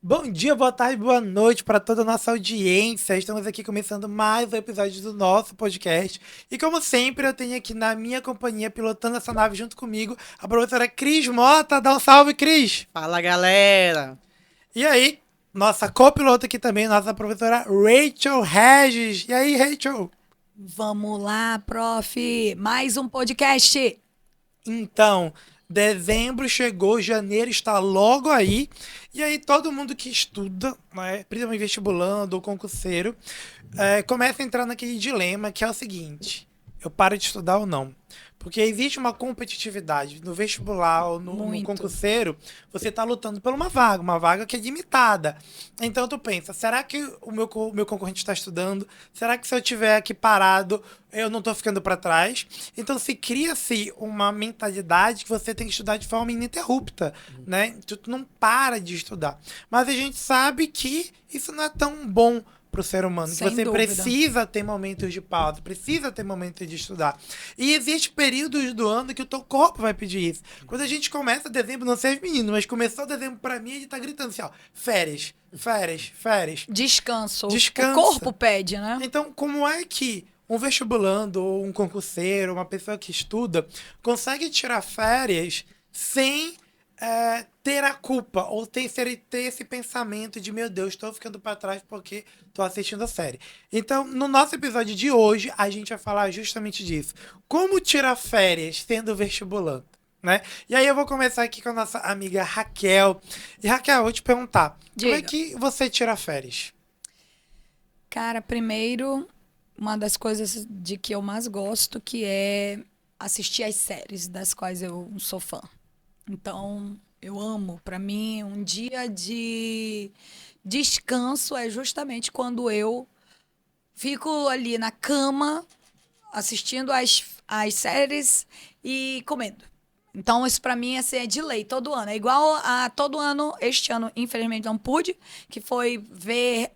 Bom dia, boa tarde, boa noite para toda a nossa audiência. Estamos aqui começando mais um episódio do nosso podcast. E como sempre, eu tenho aqui na minha companhia, pilotando essa nave junto comigo, a professora Cris Mota. Dá um salve, Cris! Fala, galera! E aí, nossa copiloto aqui também, nossa professora Rachel Regis. E aí, Rachel? Vamos lá, prof. Mais um podcast. Então, dezembro chegou, janeiro está logo aí. E aí todo mundo que estuda, né, principalmente vestibulando ou concurseiro, começa a entrar naquele dilema que é o seguinte: eu paro de estudar ou não? Porque existe uma competitividade no vestibular ou no Muito. concurseiro, você está lutando por uma vaga que é limitada. Então tu pensa, será que o meu concorrente está estudando? Será que se eu tiver aqui parado, eu não estou ficando para trás? Então se cria-se uma mentalidade que você tem que estudar de forma ininterrupta, né? Tu não para de estudar. Mas a gente sabe que isso não é tão bom para o ser humano, que Sem você dúvida. precisa ter momentos de pausa, precisa ter momentos de estudar. E existe períodos do ano que o teu corpo vai pedir isso. Quando a gente começa dezembro, não sei os meninos, mas começou dezembro para mim, a gente tá gritando assim, ó, férias, férias, férias. Descanso. Descansa. O corpo pede, né? Então, como é que um vestibulando ou um concurseiro, uma pessoa que estuda, consegue tirar férias sem ter a culpa ou ter esse pensamento de, meu Deus, estou ficando para trás porque estou assistindo a série? Então, no nosso episódio de hoje, a gente vai falar justamente disso. Como tirar férias sendo vestibulando? Né? E aí eu vou começar aqui com a nossa amiga Raquel. E Raquel, eu vou te perguntar, como é Diga. que você tira férias? Cara, primeiro, uma das coisas de que eu mais gosto, que é assistir às séries das quais eu sou fã. Então, eu amo. Pra mim, um dia de descanso é justamente quando eu fico ali na cama assistindo às séries e comendo. Então, isso pra mim assim, é de lei, todo ano. É igual a todo ano, este ano, infelizmente, não pude, que foi ver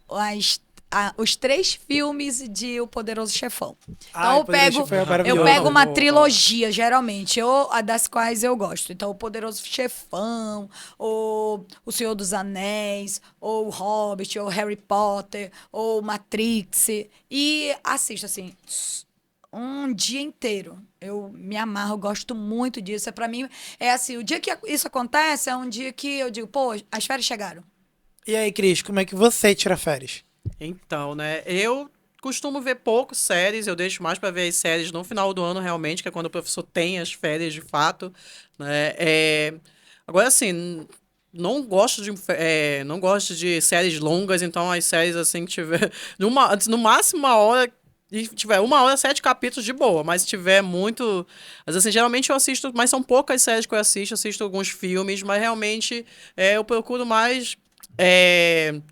os 3 filmes de O Poderoso Chefão. Ai, Então, Poderoso Chefão é eu maravilhoso. pego uma amo. trilogia, geralmente, a das quais eu gosto. Então, O Poderoso Chefão, ou O Senhor dos Anéis, ou O Hobbit, ou Harry Potter, ou Matrix. E assisto, assim, um dia inteiro. Eu me amarro, gosto muito disso. Pra mim, é assim, o dia que isso acontece é um dia que eu digo, pô, as férias chegaram. E aí, Cris, como é que você tira férias? Então, né, eu costumo ver pouco séries, eu deixo mais pra ver as séries no final do ano, realmente, que é quando o professor tem as férias de fato, né? Agora, assim, não gosto de séries longas, então as séries, assim, que tiver no máximo uma hora, e tiver 1 hora, 7 capítulos de boa, mas se tiver muito. Mas assim, geralmente eu assisto, mas são poucas séries que eu assisto alguns filmes, mas realmente eu procuro mais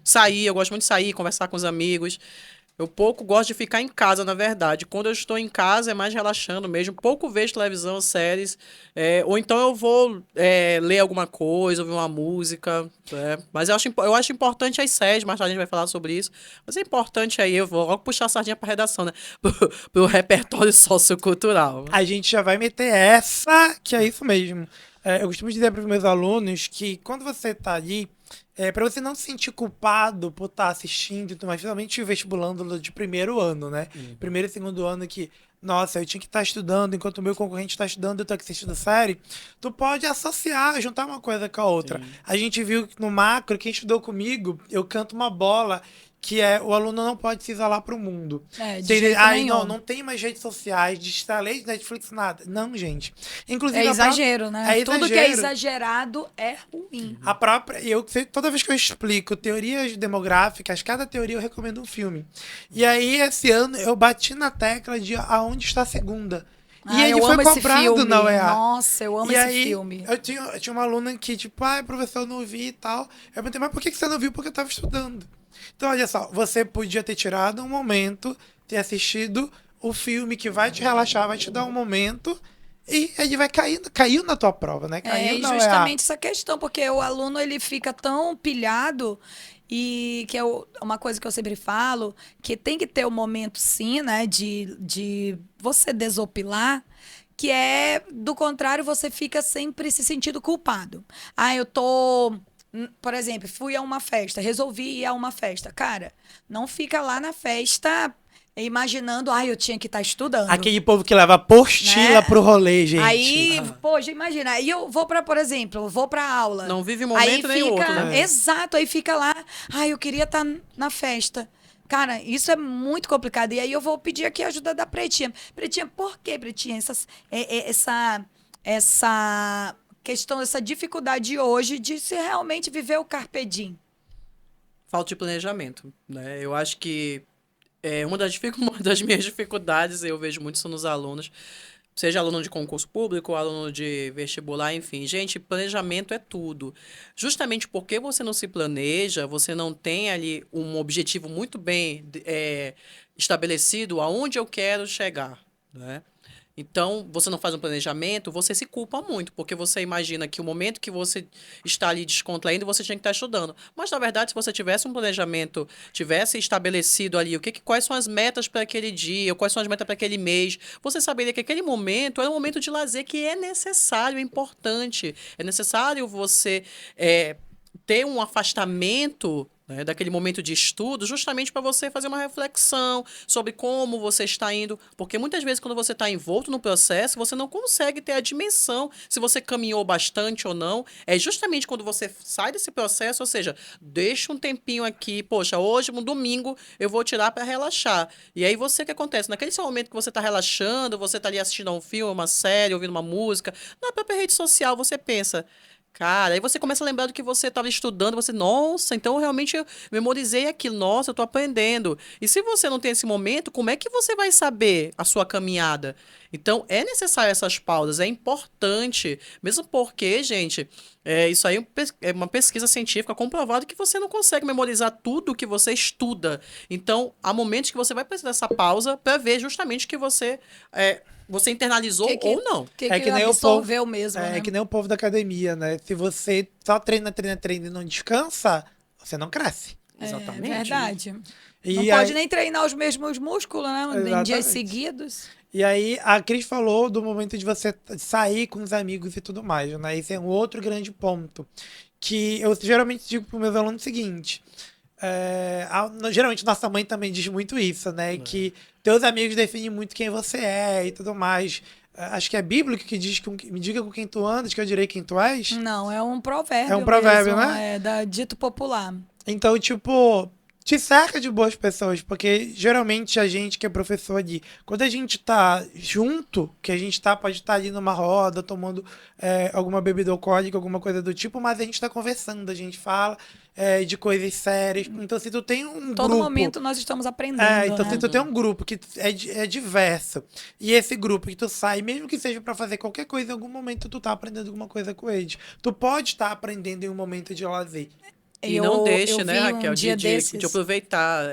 sair, eu gosto muito de sair, conversar com os amigos. Eu pouco gosto de ficar em casa, na verdade. Quando eu estou em casa é mais relaxando mesmo. Pouco vejo televisão, séries. Ou então eu vou ler alguma coisa, ouvir uma música. Mas eu acho importante as séries, mais tarde a gente vai falar sobre isso. Mas é importante aí, eu vou logo puxar a sardinha pra redação, né? Pro repertório sociocultural. A gente já vai meter essa, que é isso mesmo. Eu costumo dizer para os meus alunos que quando você está ali, para você não se sentir culpado por estar assistindo, e tudo mais, principalmente vestibulando de primeiro ano, né? Primeiro e segundo ano que, nossa, eu tinha que estar estudando, enquanto o meu concorrente está estudando, eu estou aqui assistindo série. Tu pode associar, juntar uma coisa com a outra. Sim. A gente viu que no macro, quem estudou comigo, eu canto uma bola que é o aluno não pode se isolar para o mundo. De jeito Ai, nenhum. não tem mais redes sociais, desinstalei de Netflix, nada. Não, gente. Inclusive, É exagero, né? É Tudo que é exagero. exagerado é ruim. A própria. Toda vez que eu explico teorias demográficas, cada teoria eu recomendo um filme. E aí, esse ano, eu bati na tecla de Aonde Está a Segunda. E ele eu foi amo esse cobrado filme. na UEA. Nossa, eu amo E esse aí, filme. eu tinha uma aluna que, tipo, professor, eu não vi e tal. Eu perguntei, mas por que você não viu? Porque eu tava estudando. Então, olha só, você podia ter tirado um momento, ter assistido o filme que vai te relaxar, vai te dar um momento, e ele vai caiu na tua prova, né? Caiu E na UEA. justamente essa questão, porque o aluno ele fica tão pilhado e que é uma coisa que eu sempre falo, que tem que ter o momento sim, né, de você desopilar, que é, do contrário, você fica sempre se sentindo culpado. Eu tô Por exemplo, fui a uma festa, resolvi ir a uma festa. Cara, não fica lá na festa imaginando, eu tinha que estar estudando. Aquele povo que leva apostila Né? pro rolê, gente. Aí, poxa, imagina. Aí eu vou pra, por exemplo, eu vou pra aula. Não vive momento nem outro, né? Exato, aí fica lá. Eu queria estar na festa. Cara, isso é muito complicado. E aí eu vou pedir aqui a ajuda da Pretinha. Pretinha, por que, Pretinha? Essa questão, essa dificuldade hoje de se realmente viver o carpe diem. Falta de planejamento, né? Eu acho que uma das minhas dificuldades, eu vejo muito isso nos alunos, seja aluno de concurso público, aluno de vestibular, enfim. Gente, planejamento é tudo. Justamente porque você não se planeja, você não tem ali um objetivo muito bem estabelecido aonde eu quero chegar, né? Então, você não faz um planejamento, você se culpa muito, porque você imagina que o momento que você está ali descontraindo, você tinha que estar estudando. Mas, na verdade, se você tivesse um planejamento, tivesse estabelecido ali quais são as metas para aquele dia, quais são as metas para aquele mês, você saberia que aquele momento era um momento de lazer que é necessário, é importante. É necessário você ter um afastamento, né, daquele momento de estudo, justamente para você fazer uma reflexão sobre como você está indo. Porque muitas vezes, quando você está envolto no processo, você não consegue ter a dimensão se você caminhou bastante ou não. É justamente quando você sai desse processo, ou seja, deixa um tempinho aqui, poxa, hoje, um domingo, eu vou tirar para relaxar. E aí o que acontece? Naquele seu momento que você está relaxando, você está ali assistindo a um filme, uma série, ouvindo uma música, na própria rede social, você pensa... Cara, aí você começa a lembrar do que você estava estudando, nossa, então realmente eu memorizei aquilo, nossa, eu estou aprendendo. E se você não tem esse momento, como é que você vai saber a sua caminhada? Então, é necessário essas pausas, é importante, mesmo porque, gente, isso aí é uma pesquisa científica comprovado que você não consegue memorizar tudo que você estuda. Então, há momentos que você vai precisar dessa pausa para ver justamente que você internalizou ou não. Que nem absorveu o mesmo, né? né? É que nem o povo da academia, né? Se você só treina e não descansa, você não cresce. Exatamente. É verdade. E não pode nem treinar os mesmos músculos, né? Em Exatamente. dias seguidos. E aí, a Cris falou do momento de você sair com os amigos e tudo mais, né? Esse é um outro grande ponto. Que eu geralmente digo para os meus alunos o seguinte... geralmente nossa mãe também diz muito isso, né? Que teus amigos definem muito quem você é e tudo mais. Acho que é bíblico que diz que me diga com quem tu andas, que eu direi quem tu és. Não, é um provérbio. É um provérbio, mesmo, né? É dito popular. Então, tipo, te cerca de boas pessoas, porque geralmente a gente que é professor ali, quando a gente tá junto, que a gente pode estar ali numa roda, tomando alguma bebida alcoólica, alguma coisa do tipo, mas a gente tá conversando, a gente fala de coisas sérias. Então, se tu tem um Todo grupo... momento nós estamos aprendendo, então né? se tu tem um grupo que é diverso, e esse grupo que tu sai, mesmo que seja pra fazer qualquer coisa, em algum momento tu tá aprendendo alguma coisa com eles. Tu pode estar aprendendo em um momento de lazer. E não deixe, né, vi Raquel, dia de aproveitar.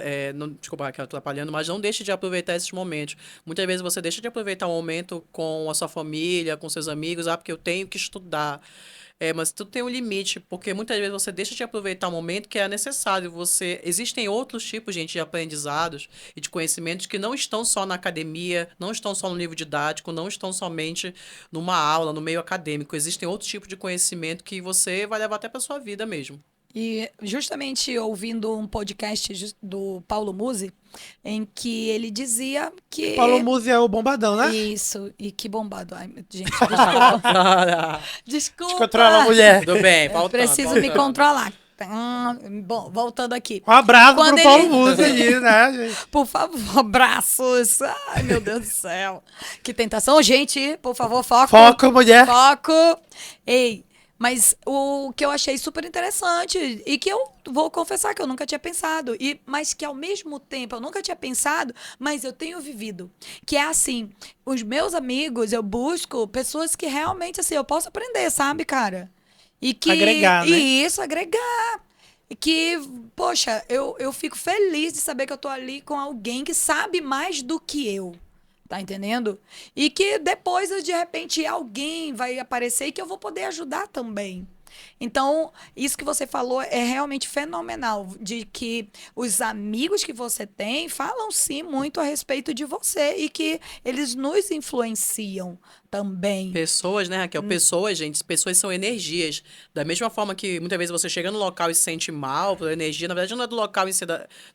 Desculpa, Raquel, atrapalhando, mas não deixe de aproveitar esses momentos. Muitas vezes você deixa de aproveitar um momento com a sua família, com seus amigos, porque eu tenho que estudar. Mas tudo tem um limite, porque muitas vezes você deixa de aproveitar um momento que é necessário. Existem outros tipos, gente, de aprendizados e de conhecimentos que não estão só na academia, não estão só no livro didático, não estão somente numa aula, no meio acadêmico. Existem outros tipos de conhecimento que você vai levar até para sua vida mesmo. E justamente ouvindo um podcast do Paulo Musi, em que ele dizia que... Paulo Musi é o bombadão, né? Isso, e que bombado. Ai, gente, desculpa. Desculpa. Descontrola a mulher. Tudo bem, Preciso me controlar. Bom, voltando aqui. Um abraço Quando pro Paulo Musi aí, né, gente? Por favor, abraços. Ai, meu Deus do céu. Que tentação, gente. Por favor, foco. Foco, mulher. Foco. Ei, mas o que eu achei super interessante e que eu vou confessar que eu nunca tinha pensado, mas que ao mesmo tempo eu nunca tinha pensado, mas eu tenho vivido. Que é assim, os meus amigos, eu busco pessoas que realmente, assim, eu posso aprender, sabe, cara? E que, agregar, né? E isso, agregar. E que, poxa, eu fico feliz de saber que eu tô ali com alguém que sabe mais do que eu. Tá entendendo? E que depois, de repente, alguém vai aparecer e que eu vou poder ajudar também. Então, isso que você falou é realmente fenomenal, de que os amigos que você tem falam sim muito a respeito de você e que eles nos influenciam também. Pessoas, né, Raquel? Pessoas, gente, pessoas são energias. Da mesma forma que muitas vezes você chega no local e se sente mal pela energia, na verdade não é do local em si,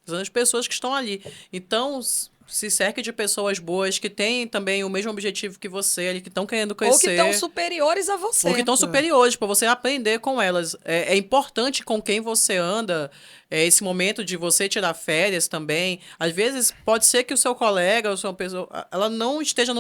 são das pessoas que estão ali. Então, se cerque de pessoas boas que têm também o mesmo objetivo que você, ali, que estão querendo Ou que crescer. estão superiores a você. Ou que estão superiores, para você aprender com elas. É importante com quem você anda, esse momento de você tirar férias também. Às vezes, pode ser que o seu colega, ou sua pessoa, ela não esteja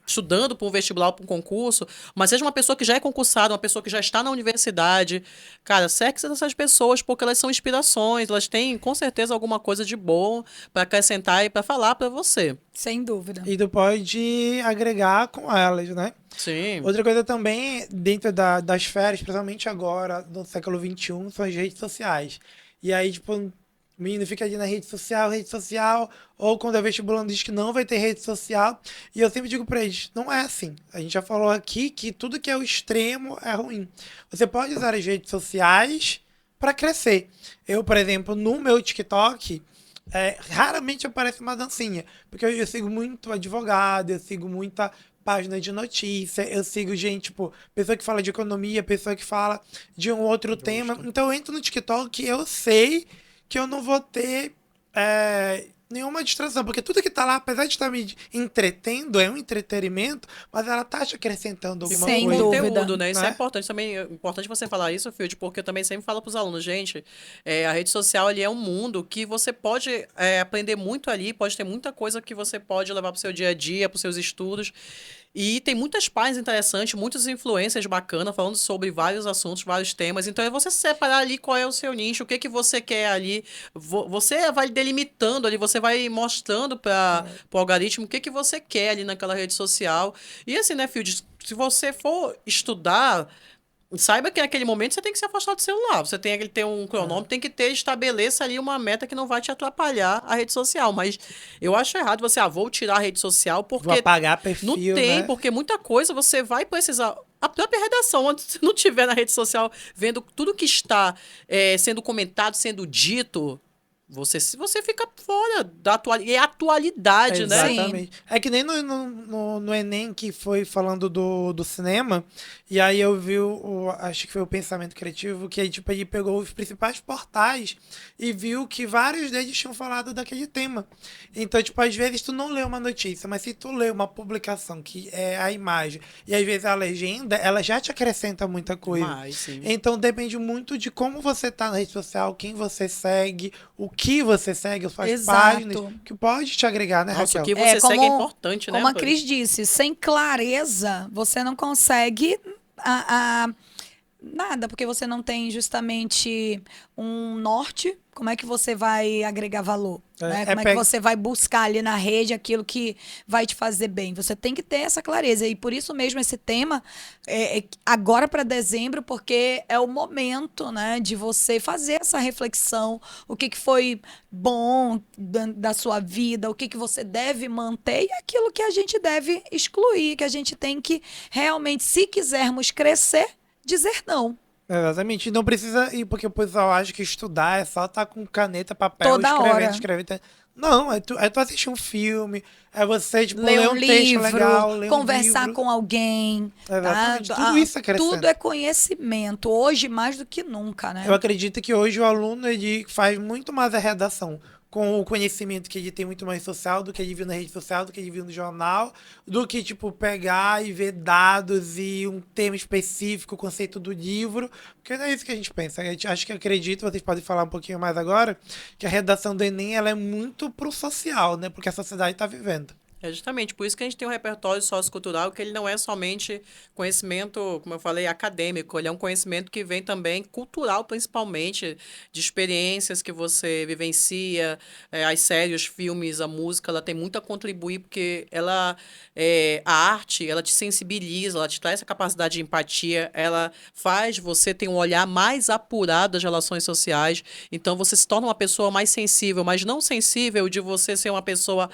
estudando para um vestibular ou para um concurso, mas seja uma pessoa que já é concursada, uma pessoa que já está na universidade. Cara, cerque-se dessas pessoas, porque elas são inspirações, elas têm, com certeza, alguma coisa de bom para acrescentar e para falar para você. Sem dúvida. E tu pode agregar com elas, né? Sim. Outra coisa também, dentro das férias, principalmente agora, no século XXI, são as redes sociais. E aí, tipo, o menino fica ali na rede social, ou quando é vestibulando diz que não vai ter rede social. E eu sempre digo pra eles, não é assim. A gente já falou aqui que tudo que é o extremo é ruim. Você pode usar as redes sociais para crescer. Eu, por exemplo, no meu TikTok, raramente aparece uma dancinha, porque eu sigo muito advogado, eu sigo muita página de notícia, eu sigo gente, tipo, pessoa que fala de economia, pessoa que fala de um outro tema. Então eu entro no TikTok e eu sei que eu não vou ter nenhuma distração, porque tudo que tá lá, apesar de estar me entretendo, é um entretenimento, mas ela tá te acrescentando alguma Sem coisa. dúvida. Conteúdo, né? Isso Né? é importante também. É importante você falar isso, Field, porque eu também sempre falo para os alunos, gente, a rede social ali é um mundo que você pode aprender muito ali, pode ter muita coisa que você pode levar para o seu dia a dia, para os seus estudos. E tem muitas páginas interessantes, muitas influências bacanas, falando sobre vários assuntos, vários temas. Então é você separar ali qual é o seu nicho, o que que você quer ali. Você vai delimitando ali, você vai mostrando para o algoritmo o que que você quer ali naquela rede social. E assim, né, Field, se você for estudar, saiba que naquele momento você tem que se afastar do celular. Você tem que ter um cronômetro, tem que estabeleça ali uma meta que não vai te atrapalhar a rede social. Mas eu acho errado você, vou tirar a rede social porque Vou apagar perfil, não tem, né? porque muita coisa você vai precisar. A própria redação, onde você não tiver na rede social vendo tudo que está sendo comentado, sendo dito, você fica fora da atualidade, né? Exatamente. É que nem no Enem, que foi falando do cinema, e aí eu vi, acho que foi o Pensamento Criativo, que aí, tipo, ele pegou os principais portais e viu que vários deles tinham falado daquele tema. Então, tipo, às vezes tu não lê uma notícia, mas se tu lê uma publicação que é a imagem, e às vezes a legenda, ela já te acrescenta muita coisa. Mas, sim. Então depende muito de como você tá na rede social, quem você segue, o que você segue, as suas Exato. páginas, que pode te agregar, né, Nossa, Raquel? o que você segue é importante, né? Como a Cris disse, sem clareza, você não consegue nada, porque você não tem justamente um norte. Como é que você vai agregar valor? Né? Como é que você vai buscar ali na rede aquilo que vai te fazer bem? Você tem que ter essa clareza. E por isso mesmo esse tema agora para dezembro, porque é o momento, né, de você fazer essa reflexão. O que foi bom da sua vida, o que você deve manter e aquilo que a gente deve excluir, que a gente tem que realmente, se quisermos crescer, dizer não. Exatamente. Não precisa ir, porque o pessoal acha que estudar é só estar com caneta, papel, Toda hora. escrevendo. Não, é tu assistir um filme, é você, tipo, ler um texto livro, legal, ler conversar um livro. com alguém. Exatamente. Tá? Tudo isso acrescenta. Tudo é conhecimento, hoje mais do que nunca, né? Eu acredito que hoje o aluno ele faz muito mais a redação com o conhecimento que ele tem muito mais social do que ele viu na rede social, do que ele viu no jornal, do que, tipo, pegar e ver dados e um tema específico, o conceito do livro, porque não é isso que a gente pensa. Acho que acredito, vocês podem falar um pouquinho mais agora, que a redação do Enem ela é muito pro social, né? Porque a sociedade está vivendo. É justamente por isso que a gente tem um repertório sociocultural, que ele não é somente conhecimento, como eu falei, acadêmico, ele é um conhecimento que vem também cultural, principalmente, de experiências que você vivencia, as séries, os filmes, a música, ela tem muito a contribuir, porque a arte, ela te sensibiliza, ela te traz essa capacidade de empatia, ela faz você ter um olhar mais apurado das relações sociais, então você se torna uma pessoa mais sensível, mas não sensível de você ser uma pessoa,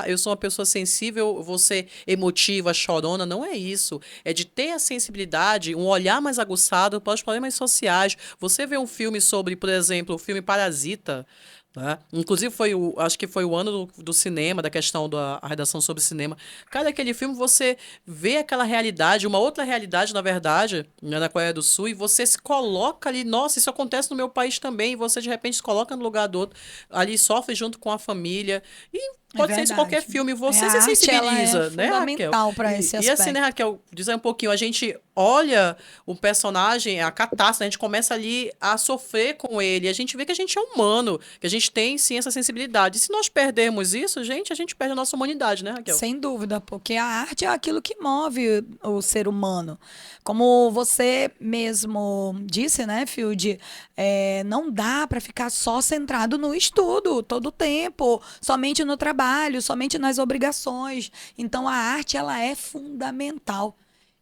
eu sou uma pessoa pessoa sensível, você emotiva, chorona, não é isso. É de ter a sensibilidade, um olhar mais aguçado para os problemas sociais. Você vê um filme sobre, por exemplo, o filme Parasita, né? Inclusive, acho que foi o ano do cinema, da questão da a redação sobre cinema. Cada aquele filme você vê aquela realidade, uma outra realidade, na verdade, né, na Coreia do Sul, e você se coloca ali, nossa, isso acontece no meu país também, e você de repente se coloca no lugar do outro, ali sofre junto com a família. E pode ser isso em qualquer filme, você A se arte, ela é sensibiliza, né, Raquel? fundamental para esse E assim, aspecto. né, Raquel, dizer um pouquinho, a gente olha o personagem, a catástrofe, a gente começa ali a sofrer com ele, a gente vê que a gente é humano, que a gente tem sim essa sensibilidade. E se nós perdermos isso, gente, a gente perde a nossa humanidade, né, Raquel? Sem dúvida, porque a arte é aquilo que move o ser humano. Como você mesmo disse, né, Field, não dá para ficar só centrado no estudo todo o tempo, somente no trabalho, somente nas obrigações. Então a arte, ela é fundamental.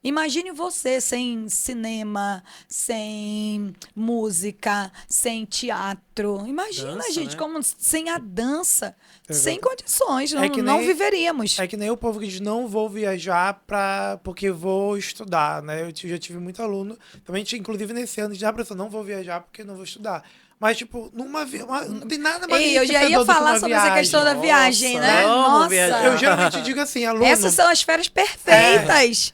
Imagine você sem cinema, sem música, sem teatro. Imagina, Dança, gente, né? como sem a dança, sem Exato. condições, não, É que não nem- viveríamos. É que nem o povo que diz, não vou viajar porque vou estudar, né? Já tive muito aluno, também inclusive nesse ano, já professor, não vou viajar porque não vou estudar. Mas, tipo, não tem nada mais Ei, eu já ia enriquecedor do que falar uma sobre essa viagem. questão da viagem, Nossa, né? amo Nossa, viajar. Eu geralmente digo assim, aluno, essas são as férias perfeitas.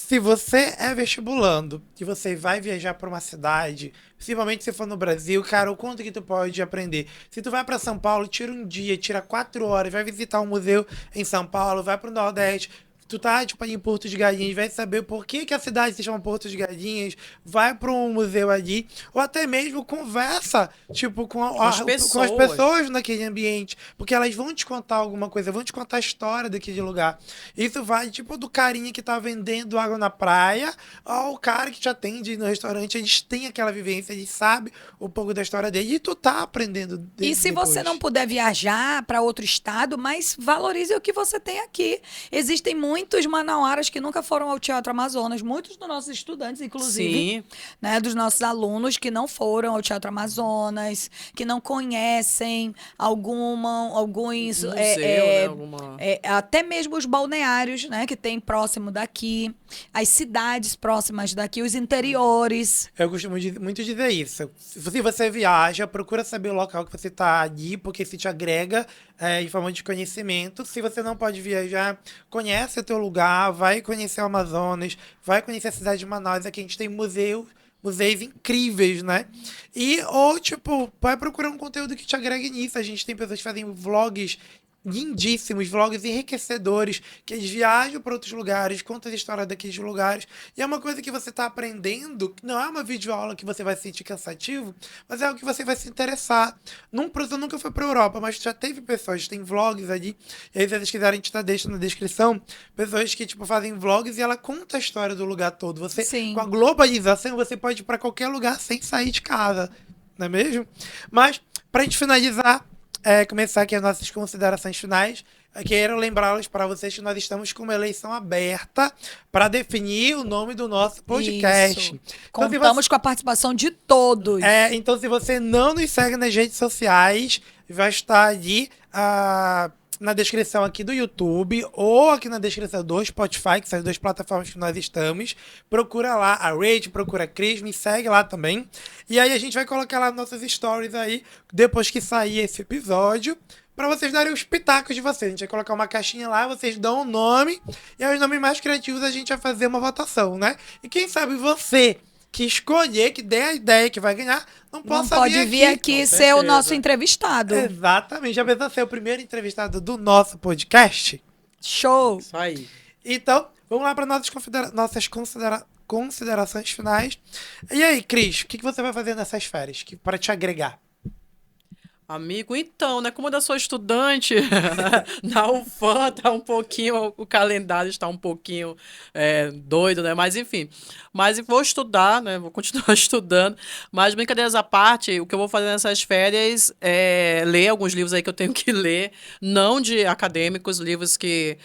se você é vestibulando e você vai viajar para uma cidade, principalmente se for no Brasil, cara, o quanto que tu pode aprender? Se tu vai para São Paulo, tira um dia, tira 4 horas, vai visitar um museu em São Paulo, vai pro Nordeste. Tu tá, tipo, aí em Porto de Galinhas, vai saber por que a cidade se chama Porto de Galinhas, vai para um museu ali, ou até mesmo conversa, tipo, as com as pessoas. pessoas naquele ambiente, porque elas vão te contar alguma coisa, vão te contar a história daquele lugar. Isso vai, tipo, do carinha que tá vendendo água na praia, ao cara que te atende no restaurante, eles têm aquela vivência, eles sabem um pouco da história dele, e tu tá aprendendo E se você não puder viajar para outro estado, mas valorize o que você tem aqui. Existem muitos manauaras que nunca foram ao Teatro Amazonas, muitos dos nossos estudantes, inclusive, Sim. né, dos nossos alunos que não foram ao Teatro Amazonas, que não conhecem alguns Museu, né? Alguma... até mesmo os balneários, né, que tem próximo daqui, as cidades próximas daqui, os interiores. Eu costumo muito dizer isso. Se você viaja, procura saber o local que você está ali, porque isso te agrega em forma de conhecimento. Se você não pode viajar, conhece o teu lugar, vai conhecer o Amazonas, vai conhecer a cidade de Manaus. Aqui a gente tem museus incríveis, né? Ou, tipo, vai procurar um conteúdo que te agregue nisso. A gente tem pessoas que fazem vlogs lindíssimos, vlogs enriquecedores, que eles viajam para outros lugares, contam a história daqueles lugares. E é uma coisa que você está aprendendo, que não é uma videoaula que você vai se sentir cansativo, mas é algo que você vai se interessar. Professor nunca foi para a Europa, mas já teve pessoas, tem vlogs ali, e aí se vocês quiserem, a gente deixa na descrição, pessoas que, tipo, fazem vlogs e ela conta a história do lugar todo. Você, Sim. com a globalização, você pode ir para qualquer lugar sem sair de casa, não é mesmo? Mas, para a gente finalizar, começar aqui as nossas considerações finais. Quero lembrá-los para vocês que nós estamos com uma eleição aberta para definir o nome do nosso podcast. Isso. Então, se Contamos com a participação de todos. então, se você não nos segue nas redes sociais, vai estar ali na descrição aqui do YouTube ou aqui na descrição do Spotify, que são as duas plataformas que nós estamos. Procura lá a Rage, procura a Cris, me segue lá também. E aí a gente vai colocar lá nossas stories aí, depois que sair esse episódio, para vocês darem os pitacos de vocês. A gente vai colocar uma caixinha lá, vocês dão o nome, e aí os nomes mais criativos a gente vai fazer uma votação, né? E quem sabe você que escolher, que dê a ideia que vai ganhar, não possa pode vir aqui Com ser o certeza. nosso entrevistado. Exatamente. Já pensou ser o primeiro entrevistado do nosso podcast? Show! Isso aí. Então, vamos lá para nossas considerações finais. E aí, Cris, o que você vai fazer nessas férias para te agregar? Amigo, então, né? Como eu sou estudante, na UFAM tá um pouquinho, o calendário está um pouquinho doido, né? Mas enfim, vou estudar, né? Vou continuar estudando. Mas brincadeiras à parte, o que eu vou fazer nessas férias é ler alguns livros aí que eu tenho que ler, não de acadêmicos, livros que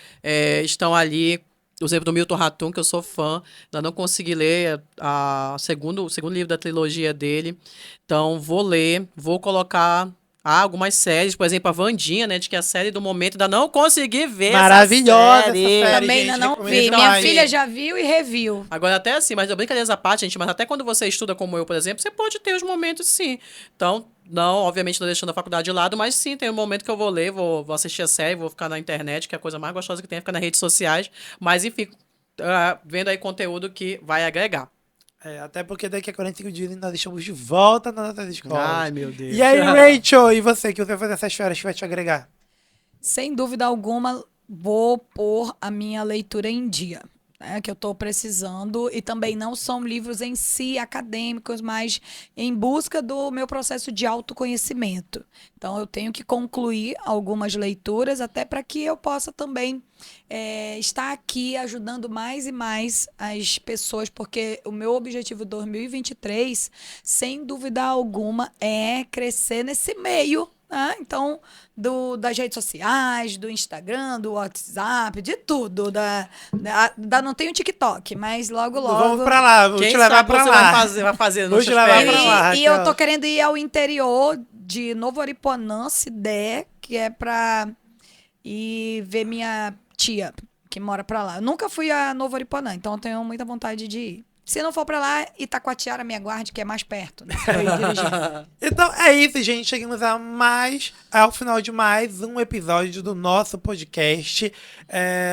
estão ali. O exemplo do Milton Ratum, que eu sou fã, ainda não consegui ler o segundo livro da trilogia dele. Então, vou ler, vou colocar Há algumas séries, por exemplo, a Wandinha, né? De que a série do momento ainda não consegui ver. Maravilhosa essa essa série. série. Também gente, ainda não recomendo vi. demais. Minha filha já viu e reviu. Agora, até assim, mas brincadeiras à parte, gente, mas até quando você estuda como eu, por exemplo, você pode ter os momentos, sim. Então, não, obviamente, não deixando a faculdade de lado, mas sim, tem um momento que eu vou ler, vou assistir a série, vou ficar na internet, que é a coisa mais gostosa que tem, é ficar nas redes sociais. Mas, enfim, vendo aí conteúdo que vai agregar. Até porque daqui a 45 dias nós estamos de volta nas nossas escolas. Ai, meu Deus. E aí, Rachel, e você, que você vai fazer essas férias que vai te agregar? Sem dúvida alguma, vou pôr a minha leitura em dia, né, que eu estou precisando. E também não são livros em si acadêmicos, mas em busca do meu processo de autoconhecimento. Então, eu tenho que concluir algumas leituras, até para que eu possa também estar aqui ajudando mais e mais as pessoas, porque o meu objetivo 2023, sem dúvida alguma, é crescer nesse meio. Então, das redes sociais, do Instagram, do WhatsApp, de tudo. Não tenho TikTok, mas logo. Vamos pra lá, vou Quem te levar sabe pra você lá. vai fazer Vou nos te seus levar férias. pra lá. E eu Raquel. tô querendo ir ao interior de Novo Ariponã, se der, que é pra ir ver minha tia, que mora pra lá. Eu nunca fui a Novo Ariponã, então eu tenho muita vontade de ir. Se não for pra lá, Itacoatiara me aguarde, que é mais perto, né? Pra eu ir dirigindo. Então é isso, gente. Chegamos ao final de mais um episódio do nosso podcast.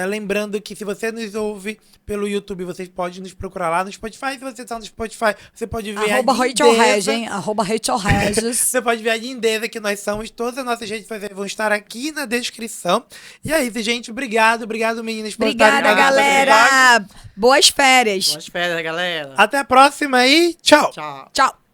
Lembrando que se você nos ouve pelo YouTube, você pode nos procurar lá no Spotify. Se você está no Spotify, você pode ver Arroba a Rachel lindeza. Regis, hein? Arroba Rachel Regis. Você pode ver a lindeza que nós somos. Todas as nossas redes sociais vão estar aqui na descrição. E é isso, gente. Obrigado, meninas, por estarem Obrigada, com a gente. galera. Boas férias. Boas férias, galera. Até a próxima e tchau. Tchau. Tchau.